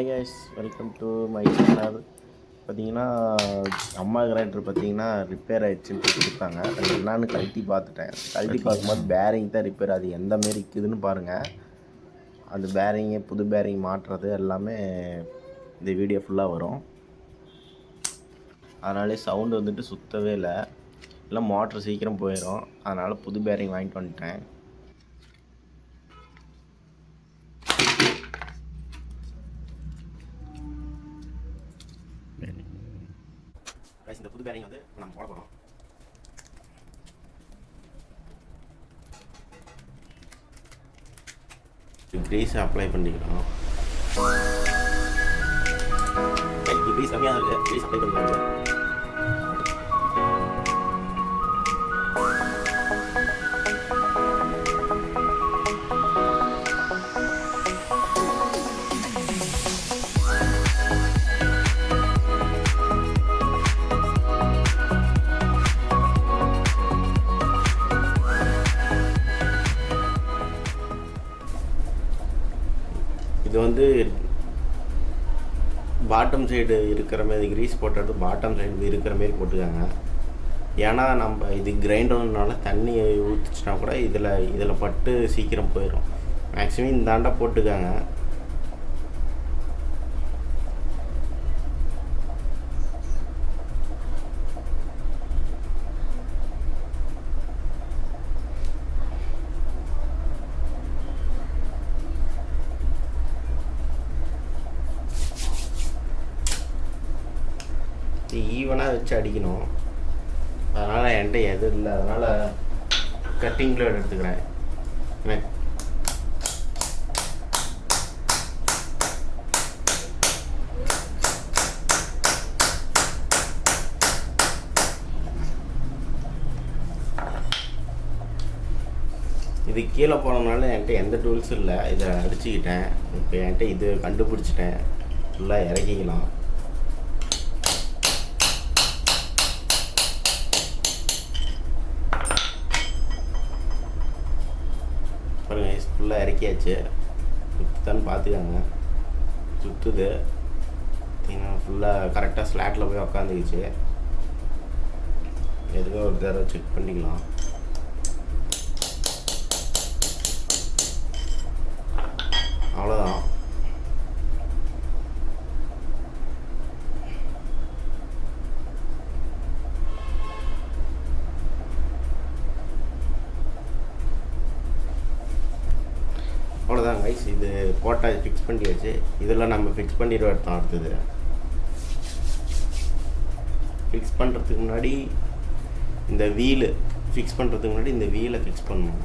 Hi guys, welcome to my channel. பார்த்தீங்கன்னா அம்மா grinder பார்த்தீங்கன்னா ரிப்பேர் ஆகிடுச்சின்னு கொடுத்தாங்க. அது என்னான்னு கழட்டி பார்த்துட்டேன். கழட்டி பார்க்கும்போது பேரிங் தான் ரிப்பேர். அது எந்த மாரி இருக்குதுன்னு பாருங்கள். அந்த பேரிங்கு புது பேரிங் மாட்டுறது எல்லாமே இந்த வீடியோ ஃபுல்லாக வரும். அதனாலே சவுண்டு வந்துட்டு சுற்றவே இல்லை. மோட்ரு சீக்கிரம் போயிடும். அதனால் புது பேரிங் வாங்கிட்டு வந்துட்டேன். இந்த புது பேரிங் வந்து நம்ம போட போகிறோம். கிரீஸ் அப்ளை பண்ணிக்கலாம். கிரீஸ் கம்மியாக இருக்குது. கிரீஸ் அப்ளை பண்ணிக்கலாம். இது வந்து பாட்டம் சைடு இருக்கிற மாரி கிரீஸ் போட்டது பாட்டம் சைடு இருக்கிற மாரி போட்டுக்காங்க. ஏன்னா நம்ம இது கிரைண்டர்னால தண்ணி ஊற்றிச்சினா கூட இதில் பட்டு சீக்கிரம் போயிடும். மேக்ஸிமம் இந்தாண்டா போட்டுக்காங்க. ஈவனாக வச்சு அடிக்கணும். அதனால் என்கிட்ட எதுவும் இல்லை. அதனால் கட்டிங் பிளேட் எடுத்துக்கிறேன். இது கீழே போனதுனால என்கிட்ட எந்த டூல்ஸும் இல்லை. இதை அடிச்சுக்கிட்டேன். இப்போ என்கிட்ட இது கண்டுபிடிச்சிட்டேன். ஃபுல்லாக இறக்கிக்கலாம். பாருங்க, ஃபுல்லாக இறக்கியாச்சு. சுற்றுதான்னு பார்த்துக்காங்க. சுற்றுது. பார்த்தீங்கன்னா ஃபுல்லாக கரெக்டாக ஸ்லாட்டில் போய் உக்காந்துக்கிச்சு. எதுக்கும் ஒரு தடவை செக் பண்ணிக்கலாம். அவ்வளோதான். அவ்வளோதான் கைஸ். இது போட்டால் ஃபிக்ஸ் பண்ணியாச்சு. இதெல்லாம் நம்ம ஃபிக்ஸ் பண்ணிடுவோம். எடுத்தோம். அடுத்தது ஃபிக்ஸ் பண்ணுறதுக்கு முன்னாடி இந்த வீலு ஃபிக்ஸ் பண்ணுறதுக்கு முன்னாடி இந்த வீலை ஃபிக்ஸ் பண்ணணும்.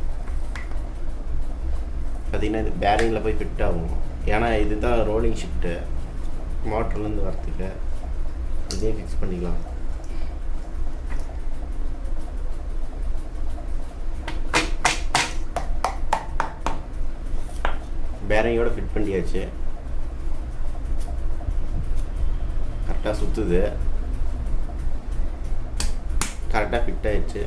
பார்த்திங்கன்னா இது பேரிங்கில் போய் ஃபிட் ஆகும். ஏன்னா இதுதான் ரோலிங் ஷிஃப்ட்டு மோட்டர்லேருந்து வரத்துக்கு. இதே ஃபிக்ஸ் பண்ணிக்கலாம். பேரிங்கோட ஃபிட் பண்ணியாச்சு. கரெக்டாக சுற்றுது. கரெக்டாக ஃபிட் ஆயிடுச்சு.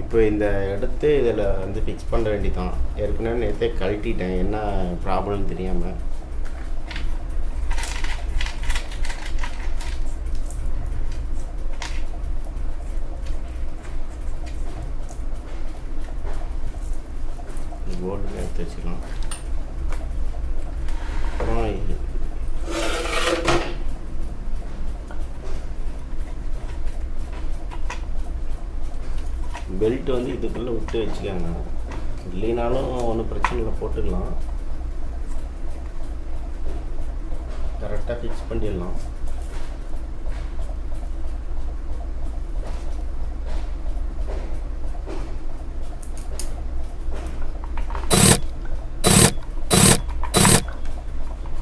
இப்போ இந்த எடுத்து இதில் வந்து ஃபிக்ஸ் பண்ண வேண்டியதான். ஏற்கனவே நேற்றே கழட்டிட்டேன், என்ன ப்ராப்ளம்னு தெரியாமல். போர்டு எடுத்து வச்சுக்கலாம். அப்புறம் பெல்ட் வந்து இதுக்குள்ளே விட்டு வச்சுக்காங்க. இல்லைனாலும் ஒன்றும் பிரச்சனை இல்லை, போட்டுக்கலாம். கரெக்டாக ஃபிக்ஸ் பண்ணிடலாம்.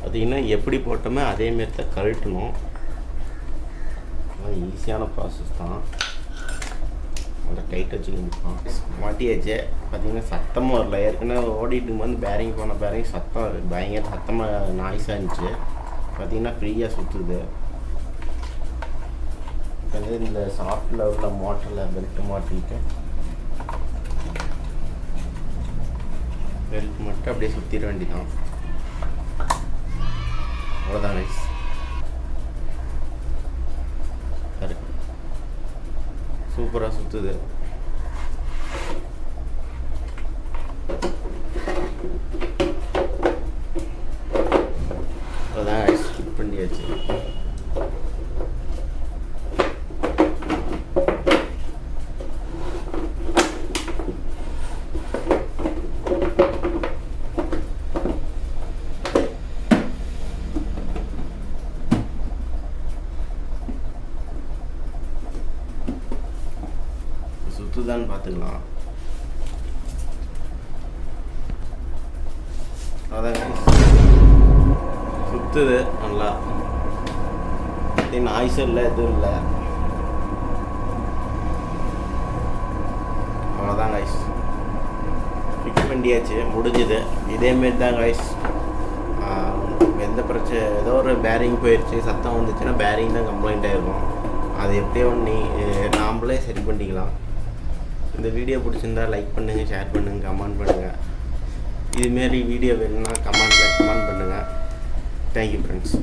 பார்த்திங்கன்னா எப்படி போட்டோமே அதேமாரி தான் கழட்டணும். ஈஸியான ப்ராசஸ் தான். அதை டைட் வச்சுக்கலாம். மாட்டியாச்சு. பார்த்திங்கன்னா சத்தமாக வரல. ஏற்கனவே ஓடிட்டு வந்து பேரிங் போன பேரிங் சத்தம் பயங்கர சத்தமாக நாய்ஸாக இருந்துச்சு. பார்த்திங்கன்னா ஃப்ரீயாக சுற்றுது. இப்போ இந்த சாஃப்டில் உள்ள மோட்டரில் பெல்ட்டு மாட்டிக்கிட்டு பெல்ட் மட்டும் அப்படியே சுற்றிட வேண்டியதான். அவ்வளோதான் கைஸ். சூப்பராக சுற்றுது. அவ்வளோதான் கைஸ், ஃபிட் பண்ணியாச்சு. சுற்றுதான்னு பார்த்துக்கலாம். அதான் சுற்றுது நல்லா. நாய்ஸும் இல்லை, எதுவும் இல்லை. அவ்வளோதான் கைஸ், ஃபிக்ஸ் பண்ணியாச்சு, முடிஞ்சுது. இதேமாரி தான் கைஸ். எந்த பிரச்சனை, ஏதோ ஒரு பேரிங் போயிடுச்சு, சத்தம் வந்துச்சுன்னா பேரிங் தான் கம்ப்ளைண்ட் ஆகிருக்கும். அது எப்படியோ நாம்ளே சரி பண்ணிக்கலாம். இந்த வீடியோ பிடிச்சிருந்தா லைக் பண்ணுங்கள், ஷேர் பண்ணுங்கள், கமெண்ட் பண்ணுங்கள். இதுமாரி வீடியோ வேணும்னா கமெண்ட் பண்ணுங்கள். Thank you friends.